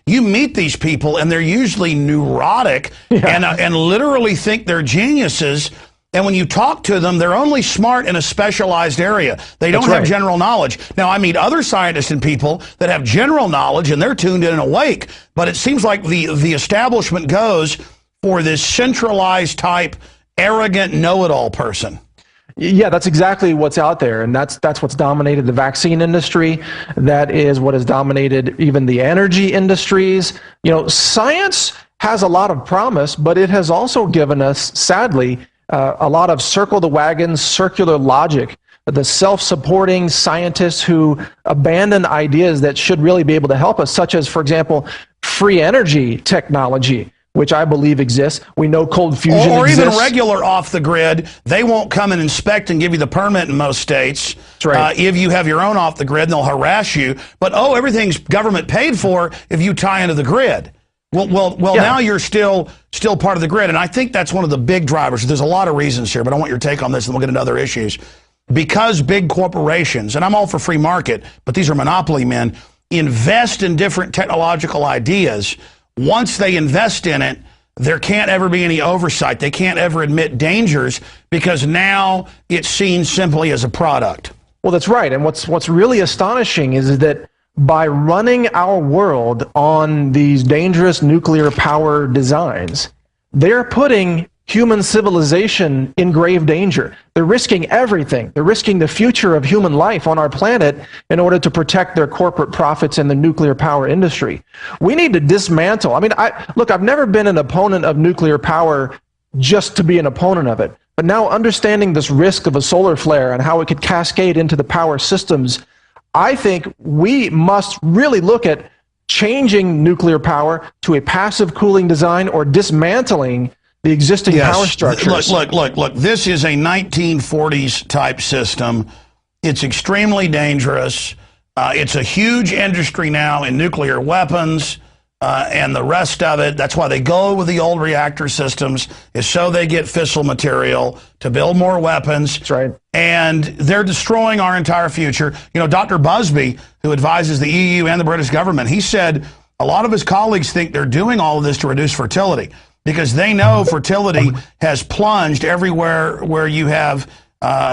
You meet these people, and they're usually neurotic and literally think they're geniuses. And when you talk to them, they're only smart in a specialized area. They don't have general knowledge. Now, I meet other scientists and people that have general knowledge, and they're tuned in and awake. But it seems like the establishment goes for this centralized type, arrogant, know-it-all person. Yeah, that's exactly what's out there, and that's what's dominated the vaccine industry. That is what has dominated even the energy industries. You know, science has a lot of promise, but it has also given us, sadly, a lot of circle the wagons, circular logic, the self-supporting scientists who abandon ideas that should really be able to help us, such as, for example, free energy technology, which I believe exists. We know cold fusion exists. Or even regular off the grid. They won't come and inspect and give you the permit in most states. That's right. If you have your own off the grid, they'll harass you. But, everything's government paid for if you tie into the grid. Well, now you're still part of the grid, and I think that's one of the big drivers. There's a lot of reasons here, but I want your take on this, and we'll get into other issues. Because big corporations, and I'm all for free market, but these are monopoly men, invest in different technological ideas. Once they invest in it, there can't ever be any oversight. They can't ever admit dangers because now it's seen simply as a product. Well, that's right, and what's really astonishing is that by running our world on these dangerous nuclear power designs, they're putting human civilization in grave danger. They're risking everything. They're risking the future of human life on our planet in order to protect their corporate profits in the nuclear power industry. We need to dismantle. I mean, I've never been an opponent of nuclear power just to be an opponent of it. But now understanding this risk of a solar flare and how it could cascade into the power systems, I think we must really look at changing nuclear power to a passive cooling design or dismantling the existing power structures. Look, this is a 1940s type system. It's extremely dangerous. It's a huge industry now in nuclear weapons and the rest of it. That's why they go with the old reactor systems, is so they get fissile material to build more weapons. That's right. And they're destroying our entire future. You know, Dr. Busby, who advises the EU and the British government, he said a lot of his colleagues think they're doing all of this to reduce fertility because they know fertility has plunged everywhere where you have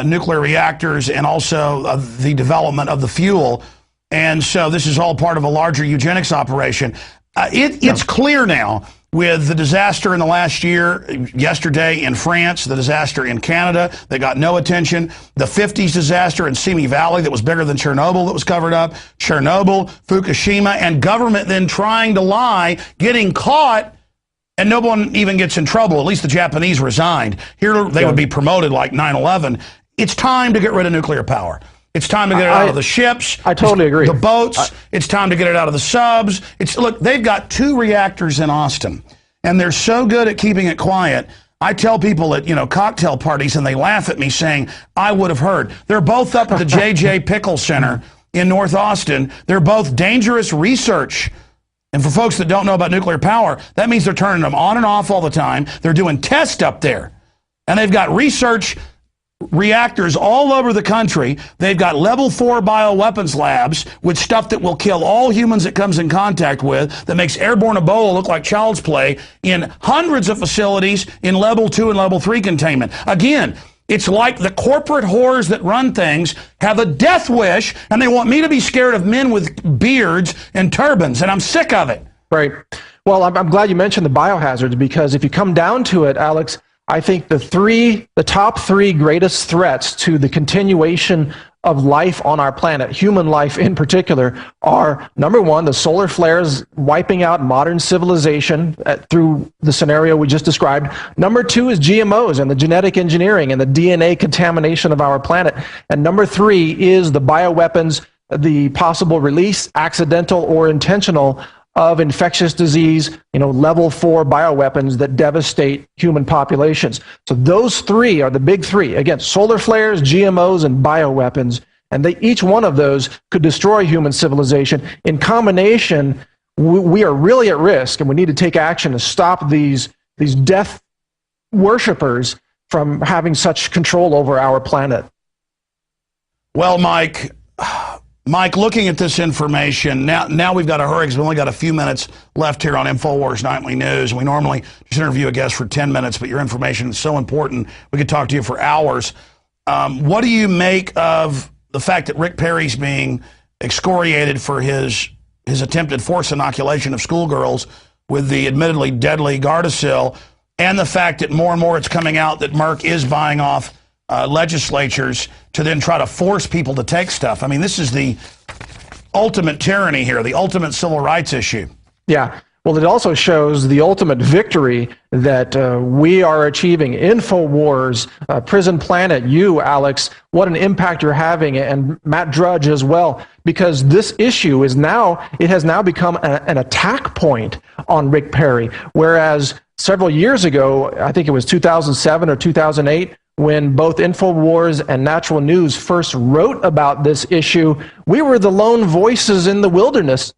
nuclear reactors and also the development of the fuel. And so this is all part of a larger eugenics operation. It's clear now with the disaster in the last year, yesterday in France, the disaster in Canada that got no attention, the 50s disaster in Simi Valley that was bigger than Chernobyl that was covered up, Chernobyl, Fukushima, and government then trying to lie, getting caught, and no one even gets in trouble. At least the Japanese resigned. Here they would be promoted like 9/11. It's time to get rid of nuclear power. It's time to get it out of the ships. I totally agree. The boats. It's time to get it out of the subs. Look, they've got 2 reactors in Austin, and they're so good at keeping it quiet. I tell people at, cocktail parties, and they laugh at me saying, I would have heard. They're both up at the J.J. Pickle Center in North Austin. They're both dangerous research. And for folks that don't know about nuclear power, that means they're turning them on and off all the time. They're doing tests up there. And they've got research reactors all over the country. They've got level 4 bioweapons labs with stuff that will kill all humans it comes in contact with, that makes airborne Ebola look like child's play in hundreds of facilities in level 2 and level 3 containment. Again, it's like the corporate whores that run things have a death wish, and they want me to be scared of men with beards and turbans, and I'm sick of it. Right. Well, I'm glad you mentioned the biohazards, because if you come down to it, Alex, I think the top 3 greatest threats to the continuation of life on our planet, human life in particular, are, number 1, the solar flares wiping out modern civilization through the scenario we just described. Number 2 is GMOs and the genetic engineering and the DNA contamination of our planet. And number 3 is the bioweapons, the possible release, accidental or intentional, of infectious disease, level 4 bioweapons that devastate human populations. So those 3 are the big 3. Again, solar flares, GMOs, and bioweapons. And each one of those could destroy human civilization. In combination, we are really at risk, and we need to take action to stop these death worshipers from having such control over our planet. Well, Mike, Mike, looking at this information, now we've got to hurry because we've only got a few minutes left here on InfoWars Nightly News. We normally just interview a guest for 10 minutes, but your information is so important, we could talk to you for hours. What do you make of the fact that Rick Perry's being excoriated for his attempted forced inoculation of schoolgirls with the admittedly deadly Gardasil, and the fact that more and more it's coming out that Merck is buying off legislatures to then try to force people to take stuff? I mean, this is the ultimate tyranny here, the ultimate civil rights issue. Yeah. Well, it also shows the ultimate victory that we are achieving. InfoWars, Prison Planet, you, Alex, what an impact you're having, and Matt Drudge as well, because this issue is now, it has now become an attack point on Rick Perry, whereas several years ago, I think it was 2007 or 2008, when both InfoWars and Natural News first wrote about this issue, we were the lone voices in the wilderness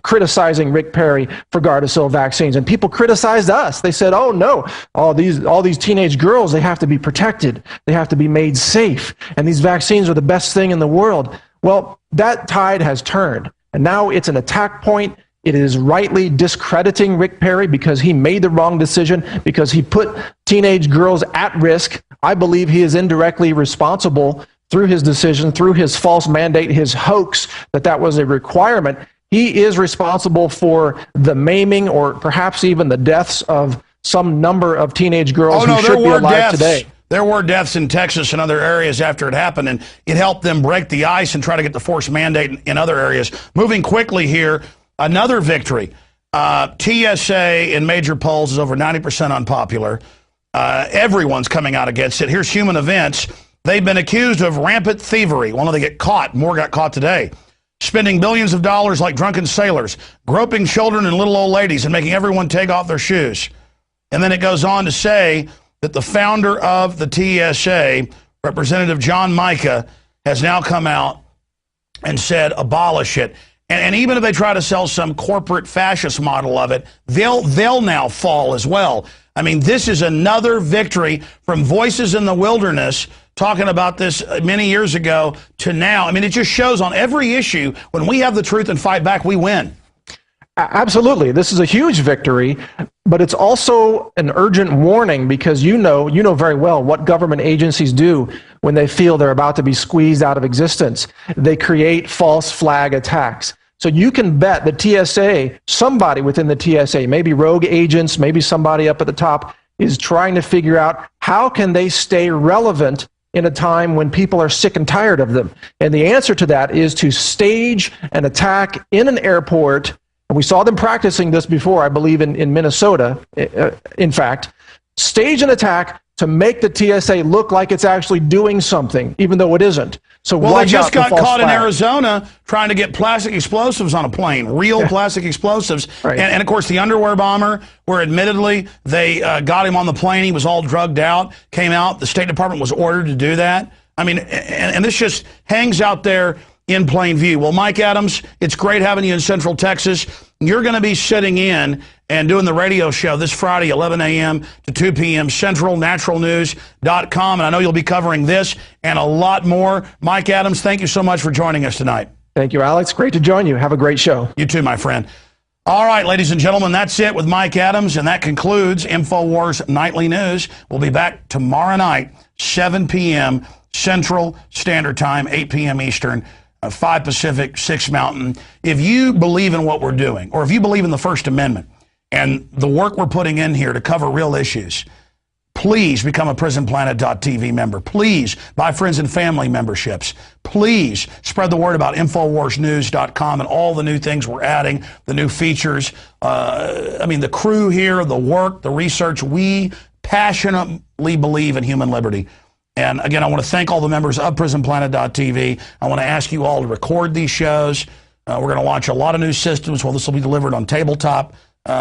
criticizing Rick Perry for Gardasil vaccines. And people criticized us. They said, oh no, all these teenage girls, they have to be protected. They have to be made safe. And these vaccines are the best thing in the world. Well, that tide has turned. And now it's an attack point. It is rightly discrediting Rick Perry because he made the wrong decision, because he put teenage girls at risk. I believe he is indirectly responsible through his decision, through his false mandate, his hoax, that was a requirement. He is responsible for the maiming or perhaps even the deaths of some number of teenage girls who should be alive today. There were deaths in Texas and other areas after it happened, and it helped them break the ice and try to get the forced mandate in other areas. Moving quickly here, another victory. TSA in major polls is over 90% unpopular. Everyone's coming out against it. Here's Human Events. They've been accused of rampant thievery. Well, no, they get caught. More got caught today. Spending billions of dollars like drunken sailors, groping children and little old ladies and making everyone take off their shoes. And then it goes on to say that the founder of the TSA, Representative John Micah, has now come out and said abolish it. And even if they try to sell some corporate fascist model of it, they'll now fall as well. I mean, this is another victory from voices in the wilderness talking about this many years ago to now. I mean, it just shows on every issue, when we have the truth and fight back, we win. Absolutely. This is a huge victory, but it's also an urgent warning, because you know very well what government agencies do when they feel they're about to be squeezed out of existence. They create false flag attacks. So you can bet the TSA, somebody within the TSA, maybe rogue agents, maybe somebody up at the top, is trying to figure out how can they stay relevant in a time when people are sick and tired of them. And the answer to that is to stage an attack in an airport. And we saw them practicing this before, I believe, in Minnesota, in fact. Stage an attack to make the TSA look like it's actually doing something, even though it isn't. So well, they just got caught in Arizona trying to get plastic explosives on a plane, real plastic explosives. Right. And of course, the underwear bomber, where admittedly they got him on the plane, he was all drugged out, came out. The State Department was ordered to do that. I mean, and this just hangs out there in plain view. Well, Mike Adams, it's great having you in Central Texas. You're going to be sitting in and doing the radio show this Friday, 11 a.m. to 2 p.m. Central, naturalnews.com. And I know you'll be covering this and a lot more. Mike Adams, thank you so much for joining us tonight. Thank you, Alex. Great to join you. Have a great show. You too, my friend. All right, ladies and gentlemen, that's it with Mike Adams, and that concludes InfoWars Nightly News. We'll be back tomorrow night, 7 p.m. Central Standard Time, 8 p.m. Eastern. 5 Pacific, 6 Mountain. If you believe in what we're doing, or if you believe in the First Amendment and the work we're putting in here to cover real issues, please become a PrisonPlanet.tv member. Please buy friends and family memberships. Please spread the word about InfoWarsNews.com and all the new things we're adding, the new features. I mean, the crew here, the work, the research. We passionately believe in human liberty. And again, I want to thank all the members of PrisonPlanet.tv. I want to ask you all to record these shows. We're going to launch a lot of new systems. Well, this will be delivered on tabletop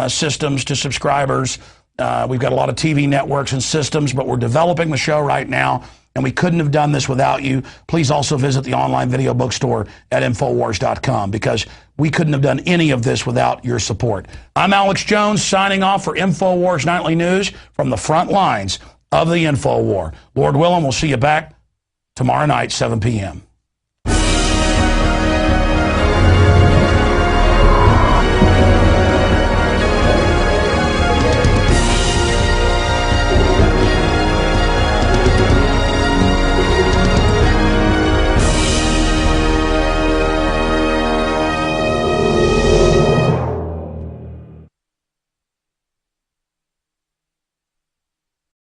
systems to subscribers. We've got a lot of TV networks and systems, but we're developing the show right now, and we couldn't have done this without you. Please also visit the online video bookstore at Infowars.com, because we couldn't have done any of this without your support. I'm Alex Jones, signing off for InfoWars Nightly News from the front lines of the Info War. Lord willing, we'll see you back tomorrow night, 7 p.m.